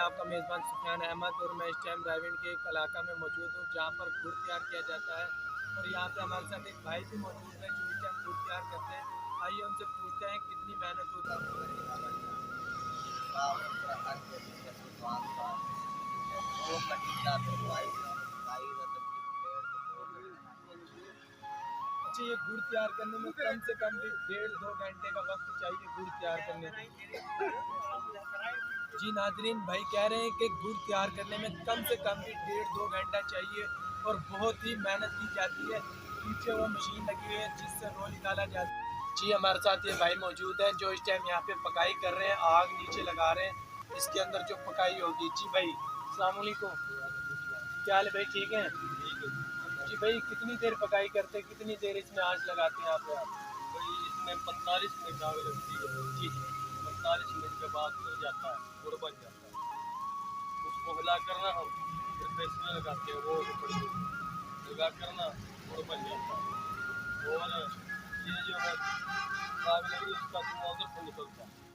आपका मेज़बान सुफियान अहमद और मैं इस टाइम रायविंड के एक इलाका में मौजूद हूँ जहाँ पर गुड़ तैयार किया जाता है। और यहाँ पे हमारे साथ एक भाई भी मौजूद है जो इस टाइम गुड़ तैयार करते हैं। आइए उनसे पूछते हैं कितनी मेहनत होती है। अच्छा, ये गुड़ तैयार करने में कम से कम भी 1.5-2 घंटे का वक्त चाहिए गुड़ तैयार करने में। जी नाजरीन, भाई कह रहे हैं कि गुड़ तैयार करने में कम से कम भी 1.5-2 घंटा चाहिए और बहुत ही मेहनत की जाती है। पीछे वो मशीन लगी हुई है जिससे रो निकाला जाता है। जी हमारे साथ ये भाई मौजूद हैं जो इस टाइम यहाँ पे पकाई कर रहे हैं, आग नीचे लगा रहे हैं, इसके अंदर जो पकाई होगी। जी भाई अस्सलाम वालेकुम, क्या हाल है भाई, ठीक है? जी भाई कितनी देर पकाई करते हैं, कितनी देर इसमें आँच लगाते हैं आप? भाई इसमें 45 मिनट आग लगती है। जी 45 मिनट के बाद फिर जाता है, गुड़ बन जाता है। उसको हिला कर ना हम फिर बेचने लगाते हैं, वो बड़ी लगा कर ना गुड़ बन जाता है। और ये जो है आग लगी उसका धुआं उधर से निकलता है।